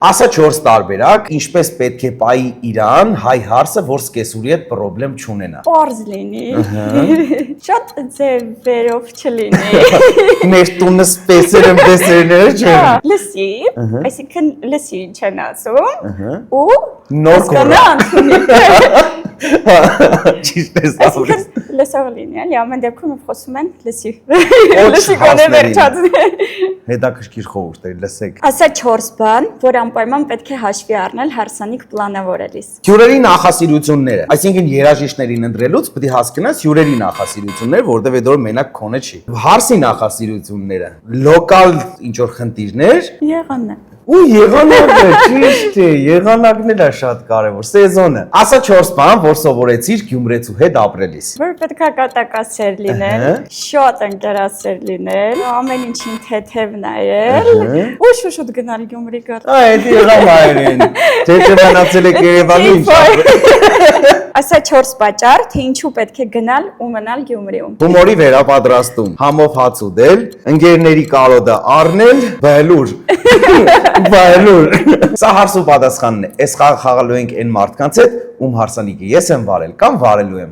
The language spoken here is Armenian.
Ասա 4 տարբերակ, ինչպես պետք է պայի իրան հայ հարսը, որ սկեսուրի հետ պրոբլեմ չունենա։ Պարզ լինի։ Շատ ձևերով չլինի։ Մեր տունը սպեսերները չեն։ Լսի, այսինքն լսի չեն ասում, ու նոր կորա։ Հասկանա Ճիշտ ես ասում։ Այսինքն լսող լինի, էլի ամեն դեպքում խոսում են լսի։ Լսի գոնե վերջացնի։ Հետաքրքիր խորհուրդ է, լսեք։ Ասա 4 բան, որ անպայման պետք է հաշվի առնել հարսանիք պլանավորելիս։ Հյուրերի նախասիրությունները, այսինքն երաժիշտներին ընտրելուց պետք է հասկանաս հյուրերի նախասիրությունները, որտեղ այդ օր մենակ քոնը չի։ Հարսի նախասիրությունները, լոկալ ինչ որ խնդիրներ, Եղանն է։ ու եղանակը, ճիշտ է, եղանակն էլ է շատ կարևոր, սեզոնը։ Ասա 4 բան, որ սովորեցիր գյումրեցու հետ ապրելիս։ Որ պետք է կատակասեր լինել, շատ ընկերասեր լինել, ամեն ինչին թեթև նայել, ու շուշուտ գնալ Գյումրի գալ։ Այդ եղավ հայերեն։ Թե մնացել եք Երևանում ինչ։ Ասա 4 պատճառ, թե ինչու պետք է գնալ ու մնալ Գյումրիում։ Հումորի վերապատրաստում, համով հաց ուտել, ընկերների կարոդը առնել, բայլուր։ Բայլուր։ Սա հարց ու պատասխանն է։ Այս խաղը խաղալու ենք այն մարդկանց հետ, ում հարսանիքը ես եմ վարել կամ վարելու եմ։